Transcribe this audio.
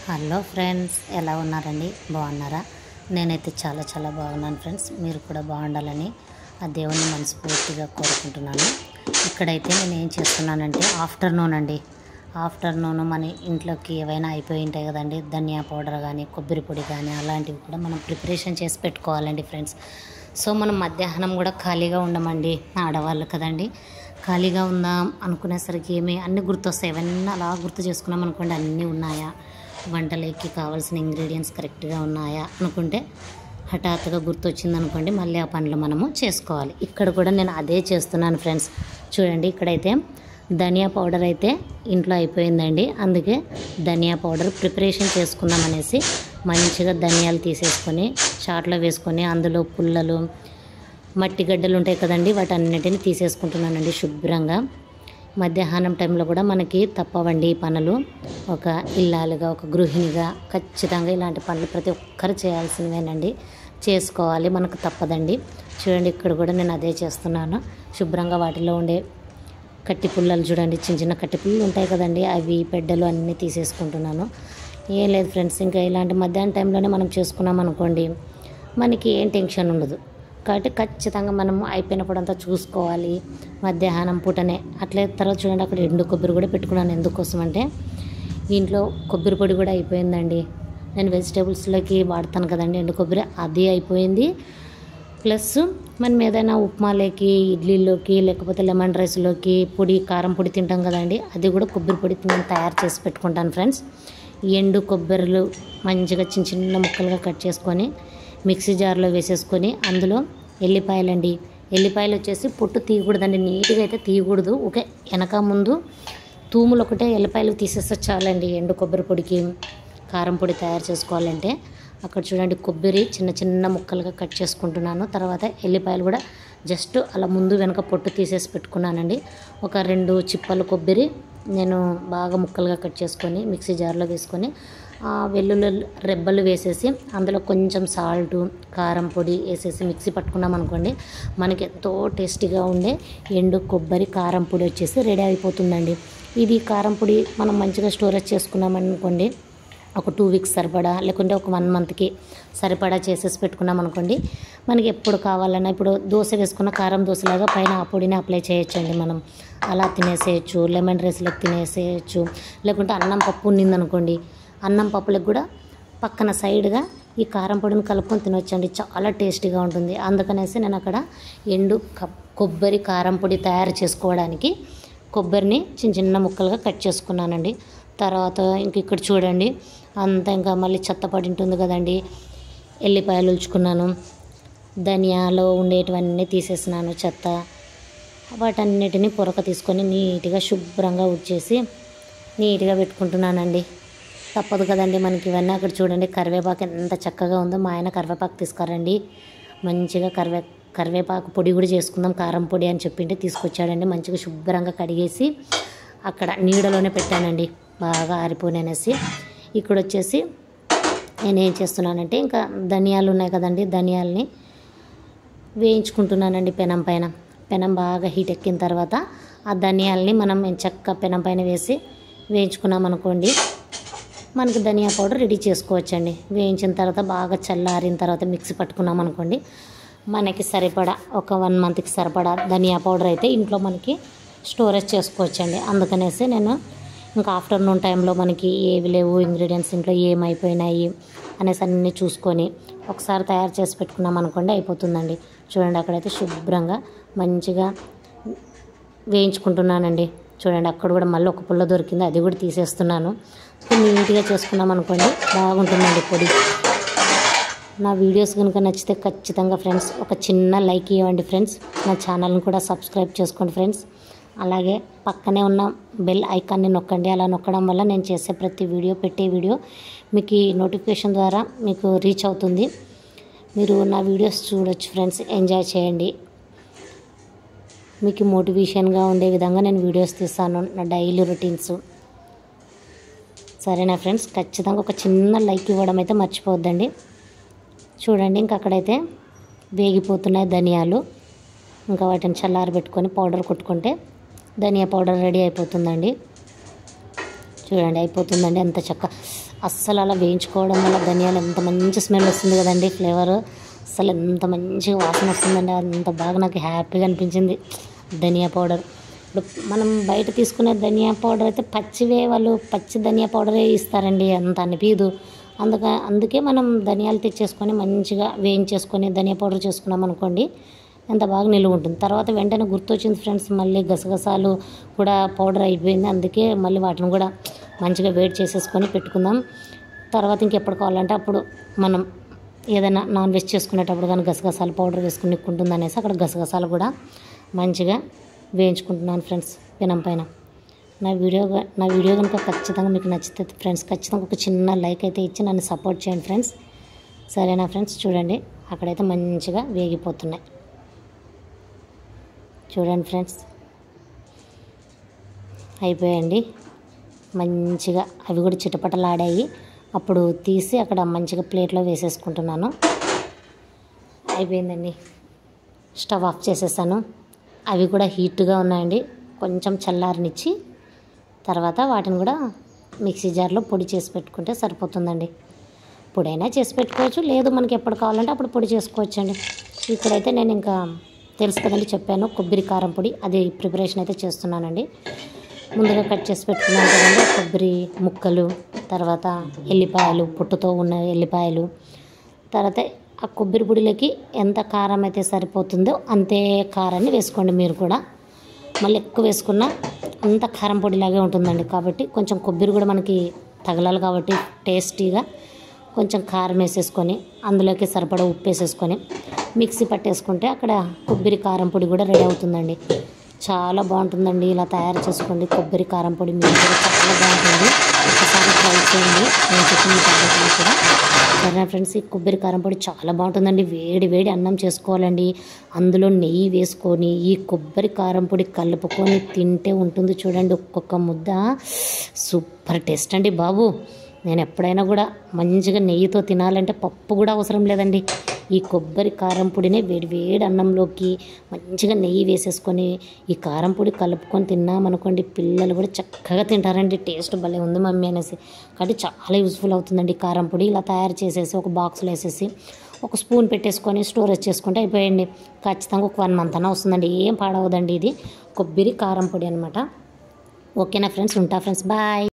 Hello friends, ఎలా ఉన్నారండి? బాగున్నారా? నేనైతే చాలా బాగున్నాను ఫ్రెండ్స్. మీరు కూడా బాగుండాలని ఆ దేవుని మనస్ఫూర్తిగా కోరుకుంటున్నాను. ఇక్కడైతే నేను ఏం చేస్తున్నానంటే ఆఫ్టర్నూన్ మన ఇంట్లోకి ఏవైనా అయిపోయి ఉంటాయి కదండి, ధనియా పౌడర్ కానీ కొబ్బరి పొడి కానీ అలాంటివి కూడా మనం ప్రిపరేషన్ చేసి పెట్టుకోవాలండి ఫ్రెండ్స్. సో మనం మధ్యాహ్నం కూడా ఖాళీగా ఉండమండి, ఆడవాళ్ళు కదండి. ఖాళీగా ఉందాం అనుకునేసరికి అన్నీ గుర్తొస్తాయి. అవన్నీ అలా గుర్తు చేసుకున్నాం అనుకోండి, అన్నీ ఉన్నాయా, వంటలోకి కావాల్సిన ఇంగ్రీడియంట్స్ కరెక్ట్గా ఉన్నాయా అనుకుంటే హఠాత్తుగా గుర్తొచ్చింది అనుకోండి, మళ్ళీ ఆ పనులు మనము చేసుకోవాలి. ఇక్కడ కూడా నేను అదే చేస్తున్నాను ఫ్రెండ్స్. చూడండి, ఇక్కడైతే ధనియా పౌడర్ అయితే ఇంట్లో అయిపోయిందండి. అందుకే ధనియా పౌడర్ ప్రిపరేషన్ చేసుకుందాం అనేసి మంచిగా ధనియాలు తీసేసుకొని చాట్లో వేసుకొని అందులో పుల్లలు మట్టి గడ్డలు ఉంటాయి కదండి, వాటన్నిటిని తీసేసుకుంటున్నానండి శుభ్రంగా. మధ్యాహ్నం టైంలో కూడా మనకి తప్పవండి ఈ పనులు. ఒక ఇల్లాలుగా, ఒక గృహిణిగా ఖచ్చితంగా ఇలాంటి పనులు ప్రతి ఒక్కరు చేయాల్సినవేనండి, చేసుకోవాలి, మనకు తప్పదండి. చూడండి, ఇక్కడ కూడా నేను అదే చేస్తున్నాను. శుభ్రంగా వాటిలో ఉండే కట్టి పుల్లలు చూడండి, చిన్న కట్టి పుల్లలు ఉంటాయి కదండి, అవి పెడ్డలు అన్నీ తీసేసుకుంటున్నాను. ఏం లేదు ఫ్రెండ్స్, ఇంకా ఇలాంటి మధ్యాహ్నం టైంలోనే మనం చేసుకున్నాం అనుకోండి, మనకి ఏం టెన్షన్ ఉండదు. కాబట్టి ఖచ్చితంగా మనం అయిపోయినప్పుడు అంతా చూసుకోవాలి మధ్యాహ్నం పూటనే. అట్లే తర్వాత చూడండి, అక్కడ ఎండు కొబ్బరి కూడా పెట్టుకున్నాను. ఎందుకోసం అంటే ఇంట్లో కొబ్బరి పొడి కూడా అయిపోయిందండి. నేను వెజిటేబుల్స్లోకి వాడతాను కదండి ఎండు కొబ్బరి, అది అయిపోయింది. ప్లస్ మనం ఏదైనా ఉప్మాలోకి, ఇడ్లీలోకి, లేకపోతే లెమన్ రైస్లోకి పొడి, కారం పొడి తింటాం కదండి, అది కూడా కొబ్బరి పొడి నేను తయారు చేసి పెట్టుకుంటాను ఫ్రెండ్స్. ఎండు కొబ్బరిలు మంచిగా చిన్న ముక్కలుగా కట్ చేసుకొని మిక్సీ జార్లో వేసేసుకొని అందులో ఎల్లిపాయలు వచ్చేసి పొట్టు తీయకూడదండి, నీట్గా అయితే తీయకూడదు. ఓకే, వెనక ముందు తూములు ఒకటే ఎల్లిపాయలు తీసేస్తే చాలండి ఎండు కొబ్బరి పొడికి, కారం పొడి తయారు చేసుకోవాలంటే. అక్కడ చూడండి, కొబ్బరి చిన్న ముక్కలుగా కట్ చేసుకుంటున్నాను. తర్వాత ఎల్లిపాయలు కూడా జస్ట్ అలా ముందు వెనక పొట్టు తీసేసి పెట్టుకున్నానండి. ఒక 2 చిప్పలు కొబ్బరి నేను బాగా ముక్కలుగా కట్ చేసుకొని మిక్సీ జార్లో వేసుకొని వెల్లుల్లి రెబ్బలు వేసేసి అందులో కొంచెం సాల్టు, కారం పొడి వేసేసి మిక్సీ పట్టుకున్నాం అనుకోండి, మనకి ఎంతో టేస్టీగా ఉండే ఎండు కొబ్బరి కారం పొడి వచ్చేసి రెడీ అయిపోతుందండి. ఇది కారం పొడి మనం మంచిగా స్టోరేజ్ చేసుకున్నామనుకోండి, ఒక 2 వీక్స్ సరిపడా, లేకుంటే ఒక 1 మంత్కి సరిపడా చేసేసి పెట్టుకున్నాం అనుకోండి, మనకి ఎప్పుడు కావాలన్నా ఇప్పుడు దోశ వేసుకున్న కారం దోశలాగా పైన ఆ పొడిని అప్లై చేయొచ్చండి. మనం అలా తినేసేయచ్చు, లెమన్ రైస్లోకి తినేసేయచ్చు, లేకుంటే అన్నం పప్పు ఉన్నిందనుకోండి, అన్నం పప్పులకు కూడా పక్కన సైడ్గా ఈ కారం పొడిని కలుపుకొని తినొచ్చండి, చాలా టేస్టీగా ఉంటుంది. అందుకనేసి నేను అక్కడ కొబ్బరి కారం పొడి తయారు చేసుకోవడానికి కొబ్బరిని చిన్న ముక్కలుగా కట్ చేసుకున్నానండి. తర్వాత ఇంక ఇక్కడ చూడండి, అంతా ఇంకా మళ్ళీ చెత్త పడి ఉంటుంది కదండి, ఎల్లిపాయలు ఉల్చుకున్నాను, ధనియాలో ఉండేటివన్నీ తీసేసినాను చెత్త, వాటన్నిటిని పొరక తీసుకొని నీట్గా శుభ్రంగా ఉడిచేసి నీట్గా పెట్టుకుంటున్నానండి. తప్పదు కదండి మనకి ఇవన్నీ. అక్కడ చూడండి, కరివేపాకు ఎంత చక్కగా ఉందో. మా ఆయన కరివేపాకు తీసుకురండి, మంచిగా కరివేపాకు పొడి కూడా చేసుకుందాం, కారం పొడి అని చెప్పింటే తీసుకొచ్చాడండి. మంచిగా శుభ్రంగా కడిగేసి అక్కడ నీడలోనే పెట్టానండి, బాగా ఆరిపోనేసి. ఇక్కడ వచ్చేసి నేనేం చేస్తున్నానంటే, ఇంకా ధనియాలు ఉన్నాయి కదండి, ధనియాలని వేయించుకుంటున్నానండి పెనం బాగా హీట్ ఎక్కిన తర్వాత ఆ ధనియాలని మనం చక్క పెనం పైన వేసి వేయించుకున్నాం అనుకోండి, మనకి ధనియా పౌడర్ రెడీ చేసుకోవచ్చండి. వేయించిన తర్వాత బాగా చల్లారిన తర్వాత మిక్సీ పట్టుకున్నాం అనుకోండి, మనకి సరిపడా ఒక 1 మంత్కి సరిపడా ధనియా పౌడర్ అయితే ఇంట్లో మనకి స్టోరేజ్ చేసుకోవచ్చండి. అందుకనేసి నేను ఇంకా ఆఫ్టర్నూన్ టైంలో మనకి ఏవి లేవు ఇంగ్రీడియంట్స్ ఇంట్లో ఏమైపోయినాయి అనేసి అన్నీ చూసుకొని ఒకసారి తయారు చేసి పెట్టుకున్నాం అనుకోండి, అయిపోతుందండి. చూడండి, అక్కడైతే శుభ్రంగా మంచిగా వేయించుకుంటున్నానండి. చూడండి, అక్కడ కూడా మళ్ళీ ఒక పుల్ల దొరికింది, అది కూడా తీసేస్తున్నాను. నీట్గా చేసుకున్నాం అనుకోండి, బాగుంటుందండి పొడి. నా వీడియోస్ కనుక నచ్చితే ఖచ్చితంగా ఫ్రెండ్స్ ఒక చిన్న లైక్ ఇవ్వండి ఫ్రెండ్స్. నా ఛానల్ని కూడా సబ్స్క్రైబ్ చేసుకోండి ఫ్రెండ్స్. అలాగే పక్కనే ఉన్న బెల్ ఐకాన్ని నొక్కండి. అలా నొక్కడం వల్ల నేను చేసే ప్రతి వీడియో, పెట్టే వీడియో మీకు నోటిఫికేషన్ ద్వారా మీకు రీచ్ అవుతుంది. మీరు నా వీడియోస్ చూడొచ్చు ఫ్రెండ్స్, ఎంజాయ్ చేయండి. మీకు మోటివేషన్గా ఉండే విధంగా నేను వీడియోస్ తీస్తాను, నా డైలీ రొటీన్స్. సరేనా ఫ్రెండ్స్, ఖచ్చితంగా ఒక చిన్న లైక్ ఇవ్వడం అయితే మర్చిపోవద్దండి. చూడండి, ఇంక అక్కడైతే వేగిపోతున్నాయి ధనియాలు. ఇంకా వాటిని చల్లారబెట్టుకొని పౌడర్ కొట్టుకుంటే ధనియా పౌడర్ రెడీ అయిపోతుందండి. చూడండి అయిపోతుందండి. అంత చక్క అస్సలు అలా వేయించుకోవడం వల్ల ధనియాలు ఎంత మంచి స్మెల్ వస్తుంది కదండి. ఫ్లేవర్ అసలు ఎంత మంచిగా వాసన వస్తుందండి. అంత బాగా నాకు హ్యాపీగా అనిపించింది ధనియా పౌడర్. ఇప్పుడు మనం బయట తీసుకునే ధనియా పౌడర్ అయితే పచ్చివే, వాళ్ళు పచ్చి ధనియా పౌడరే ఇస్తారండి, అంత అనిపించదు. అందుకే మనం ధనియాలు తెచ్చేసుకొని మంచిగా వేయించేసుకొని ధనియా పౌడర్ చేసుకున్నాం అనుకోండి ఎంత బాగా నిలువ ఉంటుంది. తర్వాత వెంటనే గుర్తొచ్చింది ఫ్రెండ్స్, మళ్ళీ గసగసాలు కూడా పౌడర్ అయిపోయింది. అందుకే మళ్ళీ వాటిని కూడా మంచిగా వేడి చేసేసుకొని పెట్టుకుందాం. తర్వాత ఇంకెప్పుడు కావాలంటే అప్పుడు మనం ఏదైనా నాన్ వెజ్ చేసుకునేటప్పుడు కానీ గసగసాలు పౌడర్ వేసుకుని ఉంటుంది అనేసి అక్కడ గసగసాలు కూడా మంచిగా వేయించుకుంటున్నాను ఫ్రెండ్స్ పెనం పైన. నా వీడియో కనుక ఖచ్చితంగా మీకు నచ్చితే ఫ్రెండ్స్ ఖచ్చితంగా ఒక చిన్న లైక్ అయితే ఇచ్చి నన్ను సపోర్ట్ చేయండి ఫ్రెండ్స్. సరేనా ఫ్రెండ్స్? చూడండి అక్కడైతే మంచిగా వేగిపోతున్నాయి. చూడండి ఫ్రెండ్స్ అయిపోయాయండి. మంచిగా అవి కూడా చిటపటలాడాయి. అప్పుడు తీసి అక్కడ మంచిగా ప్లేట్లో వేసేసుకుంటున్నాను. అయిపోయిందండి. స్టవ్ ఆఫ్ చేసేసాను. అవి కూడా హీట్గా ఉన్నాయండి. కొంచెం చల్లారనిచ్చి తర్వాత వాటిని కూడా మిక్సీ జార్లో పొడి చేసి పెట్టుకుంటే సరిపోతుందండి. పొడైనా చేసి పెట్టుకోవచ్చు, లేదు మనకి ఎప్పుడు కావాలంటే అప్పుడు పొడి చేసుకోవచ్చు అండి. ఇక్కడైతే నేను ఇంకా తెలుసు కదండి చెప్పాను, కొబ్బరి కారం పొడి అది ప్రిపరేషన్ అయితే చేస్తున్నానండి. ముందుగా కట్ చేసి పెట్టుకున్నాను కదండి కొబ్బరి ముక్కలు, తర్వాత ఎల్లిపాయలు, పొట్టుతో ఉన్న ఎల్లిపాయలు, తర్వాత ఆ కొబ్బరి పొడిలోకి ఎంత కారం అయితే సరిపోతుందో అంతే కారాన్ని వేసుకోండి. మీరు కూడా మళ్ళీ ఎక్కువ వేసుకున్నా అంత కారం పొడిలాగే ఉంటుందండి. కాబట్టి కొంచెం కొబ్బరి కూడా మనకి తగలాలి కాబట్టి టేస్టీగా కొంచెం కారం వేసేసుకొని అందులోకి సరిపడా ఉప్పు వేసేసుకొని మిక్సీ పట్టేసుకుంటే అక్కడ కొబ్బరి కారం పొడి కూడా రెడీ అవుతుందండి. చాలా బాగుంటుందండి. ఇలా తయారు చేసుకోండి కొబ్బరి కారం పొడి, మీరు కూడా చాలా బాగుంటుంది. ఒకసారి ట్రై చేయండి నేను చెప్పిన పద్ధతిలో కూడా. సరే ఫ్రెండ్స్, ఈ కొబ్బరి కారం పొడి చాలా బాగుంటుందండి. వేడి వేడి అన్నం చేసుకోవాలండి, అందులో నెయ్యి వేసుకొని ఈ కొబ్బరి కారం పొడి కలుపుకొని తింటే ఉంటుంది చూడండి ఒక్కొక్క ముద్ద. సూపర్ టేస్ట్ అండి బాబు. నేను ఎప్పుడైనా కూడా మంచిగా నెయ్యితో తినాలంటే పప్పు కూడా అవసరం లేదండి. ఈ కొబ్బరి కారం పొడినే వేడి వేడి అన్నంలోకి మంచిగా నెయ్యి వేసేసుకొని ఈ కారం పొడి కలుపుకొని తిన్నామనుకోండి పిల్లలు కూడా చక్కగా తింటారండి. టేస్ట్ భలే ఉంది మమ్మీ అనేసి. కాబట్టి చాలా యూస్ఫుల్ అవుతుందండి కారం పొడి. ఇలా తయారు చేసేసి ఒక బాక్స్లో వేసేసి ఒక స్పూన్ పెట్టేసుకొని స్టోరేజ్ చేసుకుంటే అయిపోయండి. ఖచ్చితంగా ఒక 1 మంత్ అన్నా వస్తుందండి. ఏం పాడవదండి. ఇది కొబ్బరి కారం పొడి అనమాట. ఓకేనా ఫ్రెండ్స్? ఉంటా ఫ్రెండ్స్, బాయ్.